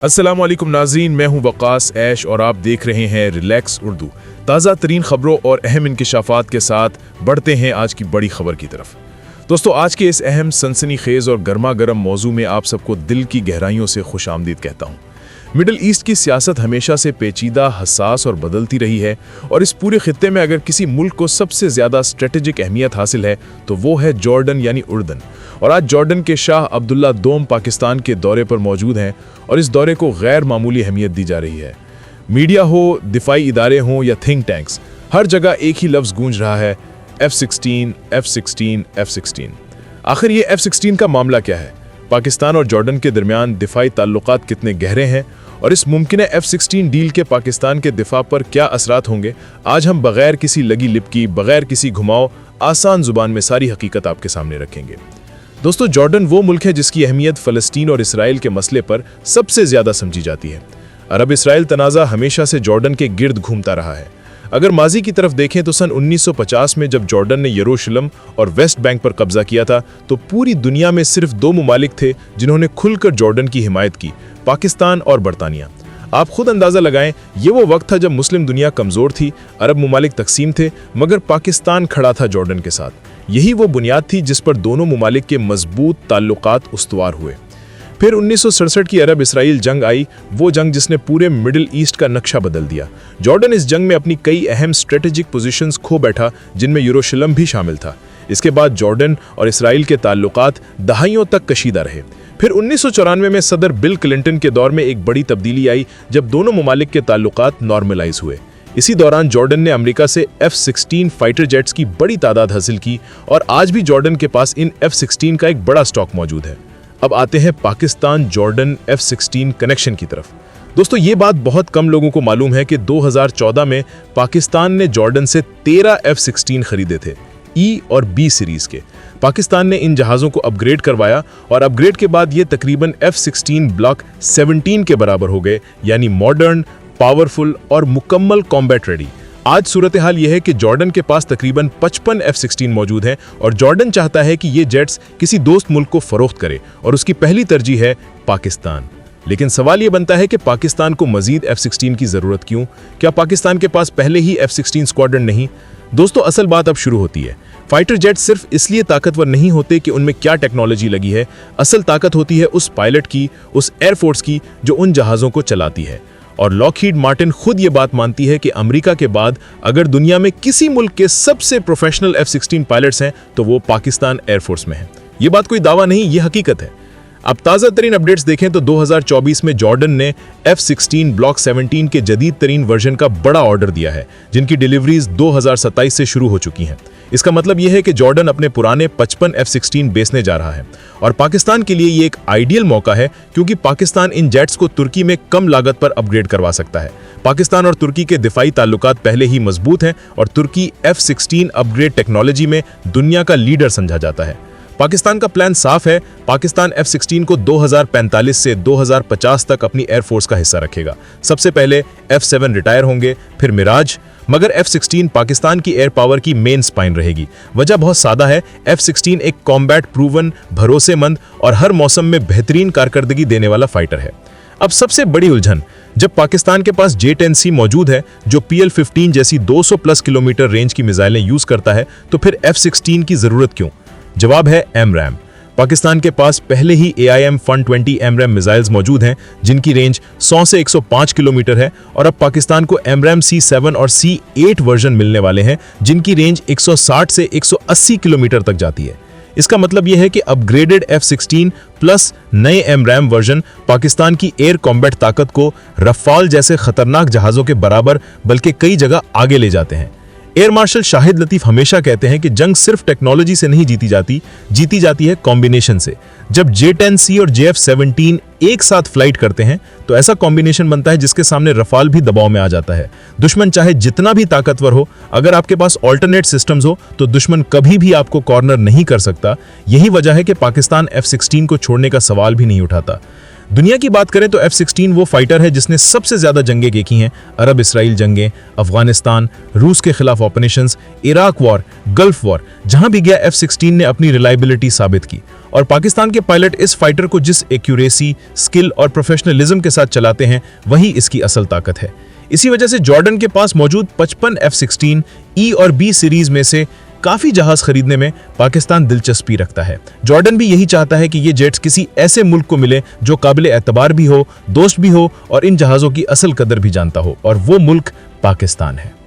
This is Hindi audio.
अस्सलाम वालेकुम नाज़रीन, मैं हूं वक़ास ऐश और आप देख रहे हैं रिलैक्स उर्दू। ताज़ा तरीन खबरों और अहम इंकिशाफात के साथ बढ़ते हैं आज की बड़ी खबर की तरफ। दोस्तों, आज के इस अहम सनसनीखेज़ और गर्मा गर्म मौजू में आप सबको दिल की गहराइयों से खुशामदीद कहता हूँ। मिडल ईस्ट की सियासत हमेशा से पेचीदा, हसास और बदलती रही है और इस पूरे खित्ते में अगर किसी मुल्क को सबसे ज़्यादा स्ट्रेटेजिक अहमियत हासिल है तो वो है जॉर्डन यानी उर्दन। और आज जॉर्डन के शाह अब्दुल्ला दोम पाकिस्तान के दौरे पर मौजूद हैं और इस दौरे को गैर मामूली अहमियत दी जा रही है। मीडिया हो, दिफाई इदारे हों या थिंक टैंक्स, हर जगह एक ही लफ्ज़ गूंज रहा है, F-16, F-16, F-16। आखिर ये F-16 का मामला क्या है? पाकिस्तान और जॉर्डन के दरमियान दिफाई ताल्लुकात कितने गहरे हैं और इस मुमकिन F-16 डील के पाकिस्तान के दिफा पर क्या असरात होंगे, आज हम बगैर किसी लगी लिप की, बगैर किसी घुमाव, आसान जुबान में सारी हकीकत आपके सामने रखेंगे। दोस्तों, जॉर्डन वो मुल्क है जिसकी अहमियत फ़लस्तीन और इसराइल के मसले पर सबसे ज़्यादा समझी जाती है। अरब इसराइल तनाज़ा हमेशा से जॉर्डन के गिर्द घूमता रहा है। अगर माजी की तरफ देखें तो सन 1950 में जब जॉर्डन ने यरूशलेम और वेस्ट बैंक पर कब्जा किया था तो पूरी दुनिया में सिर्फ दो मुमालिक थे जिन्होंने खुलकर जॉर्डन की हिमायत की, पाकिस्तान और बरतानिया। आप खुद अंदाज़ा लगाएं, ये वो वक्त था जब मुस्लिम दुनिया कमज़ोर थी, अरब मुमालिक तकसीम थे, मगर पाकिस्तान खड़ा था जॉर्डन के साथ। यही वो बुनियाद थी जिस पर दोनों मुमालिक के मजबूत ताल्लुकात उस्तवार हुए। फिर 1967 की अरब इसराइल जंग आई, वो जंग जिसने पूरे मिडिल ईस्ट का नक्शा बदल दिया। जॉर्डन इस जंग में अपनी कई अहम स्ट्रेटेजिक पोजीशंस खो बैठा, जिनमें यरूशलेम भी शामिल था। इसके बाद जॉर्डन और इसराइल के ताल्लुकात दहाइयों तक कशीदा रहे। फिर 1994 में सदर बिल क्लिंटन के दौर में एक बड़ी तब्दीली आई जब दोनों मुमालिक के ताल्लुकात नॉर्मलाइज हुए। इसी दौरान जॉर्डन ने अमेरिका से F-16 फाइटर जेट्स की बड़ी तादाद हासिल की और आज भी जॉर्डन के पास इन F-16 का एक बड़ा स्टॉक मौजूद है। अब आते हैं पाकिस्तान जॉर्डन F-16 कनेक्शन की तरफ। दोस्तों, ये बात बहुत कम लोगों को मालूम है कि 2014 में पाकिस्तान ने जॉर्डन से 13 F-16 खरीदे थे, E और B सीरीज के। पाकिस्तान ने इन जहाज़ों को अपग्रेड करवाया और अपग्रेड के बाद ये तकरीबन F-16 ब्लॉक 17 के बराबर हो गए, यानी मॉडर्न, पावरफुल और मुकम्मल कॉम्बैट रेडी। आज सूरत हाल यह है कि जॉर्डन के पास तकरीबन 55 F-16 मौजूद हैं और जॉर्डन चाहता है कि ये जेट्स किसी दोस्त मुल्क को फरोख्त करे और उसकी पहली तरजीह है पाकिस्तान। लेकिन सवाल ये बनता है कि पाकिस्तान को मजीद F-16 की ज़रूरत क्यों? क्या पाकिस्तान के पास पहले ही F-16 स्क्वाड्रन नहीं? दोस्तों, असल बात अब शुरू होती है। फाइटर जेट सिर्फ इसलिए ताकतवर नहीं होते कि उनमें क्या टेक्नोलॉजी लगी है, असल ताकत होती है उस पायलट की, उस एयरफोर्स की जो उन जहाज़ों को चलाती है। और लॉकहीड मार्टिन खुद ये बात मानती है कि अमेरिका के बाद अगर दुनिया में किसी मुल्क के सबसे प्रोफेशनल F-16 पायलट्स हैं तो वो पाकिस्तान एयरफोर्स में है। ये बात कोई दावा नहीं, ये हकीकत है। अब ताज़ा तरीन अपडेट्स देखें तो 2024 में जॉर्डन ने F-16 ब्लॉक 17 के जदीद तरीन वर्जन का बड़ा ऑर्डर दिया है, जिनकी डिलीवरीज 2027 से शुरू हो चुकी हैं। इसका मतलब यह है कि जॉर्डन अपने पुराने 55 F-16 बेचने जा रहा है और पाकिस्तान के लिए ये एक आइडियल मौका है क्योंकि पाकिस्तान इन जेट्स को तुर्की में कम लागत पर अपग्रेड करवा सकता है। पाकिस्तान और तुर्की के दिफाई ताल्लुकात पहले ही मजबूत हैं और तुर्की F-16 अपग्रेड टेक्नोलॉजी में दुनिया का लीडर समझा जाता है। पाकिस्तान का प्लान साफ है, पाकिस्तान F-16 को 2045 से 2050 तक अपनी एयरफोर्स का हिस्सा रखेगा। सबसे पहले F-7 रिटायर होंगे, फिर मिराज, मगर F-16 पाकिस्तान की एयर पावर की मेन स्पाइन रहेगी। वजह बहुत सादा है, F-16 एक कॉम्बैट प्रूवन, भरोसेमंद और हर मौसम में बेहतरीन कारकर्दगी देने वाला फाइटर है। अब सबसे बड़ी उलझन, जब पाकिस्तान के पास J-10C मौजूद है जो PL-15 जैसी 200+ किलोमीटर रेंज की मिसाइलें यूज करता है, तो फिर F-16 की जरूरत क्यों? जवाब है AMRAAM। पाकिस्तान के पास पहले ही AIM-120 AMRAAM मिसाइल्स मौजूद हैं जिनकी रेंज 100 से 105 किलोमीटर है और अब पाकिस्तान को AMRAAM C7 और C8 वर्जन मिलने वाले हैं जिनकी रेंज 160 से 180 किलोमीटर तक जाती है। इसका मतलब यह है कि अपग्रेडेड F-16 प्लस नए AMRAAM वर्जन पाकिस्तान की एयर कॉम्बैट ताकत को रफाल जैसे खतरनाक जहाज़ों के बराबर बल्कि कई जगह आगे ले जाते हैं। एयर मार्शल शाहिद लतीफ़ हमेशा कहते हैं कि जंग सिर्फ टेक्नोलॉजी से नहीं जीती जाती है कॉम्बिनेशन से। जब J-10C और JF-17 एक साथ फ्लाइट करते हैं तो ऐसा कॉम्बिनेशन बनता है जिसके सामने रफाल भी दबाव में आ जाता है। दुश्मन चाहे जितना भी ताकतवर हो, अगर आपके पास ऑल्टरनेट सिस्टम्स हो तो दुश्मन कभी भी आपको कॉर्नर नहीं कर सकता। यही वजह है कि पाकिस्तान F-16 को छोड़ने का सवाल भी नहीं उठाता। दुनिया की बात करें तो F-16 वो फाइटर है जिसने सबसे ज्यादा जंगें देखी हैं। अरब इसराइल जंगें, अफगानिस्तान, रूस के खिलाफ operations, Iraq war, gulf war, जहां भी गया F-16 ने अपनी रिलायबिलिटी साबित की और पाकिस्तान के पायलट इस फाइटर को जिस एक्यूरेसी, स्किल और प्रोफेशनलिज्म के साथ चलाते हैं, वही इसकी असल ताकत है। इसी वजह से जॉर्डन के पास मौजूद 55 F-16 E और B सीरीज में से काफी जहाज खरीदने में पाकिस्तान दिलचस्पी रखता है। जॉर्डन भी यही चाहता है कि ये जेट्स किसी ऐसे मुल्क को मिले जो काबिल एतबार भी हो, दोस्त भी हो और इन जहाजों की असल कदर भी जानता हो, और वो मुल्क पाकिस्तान है।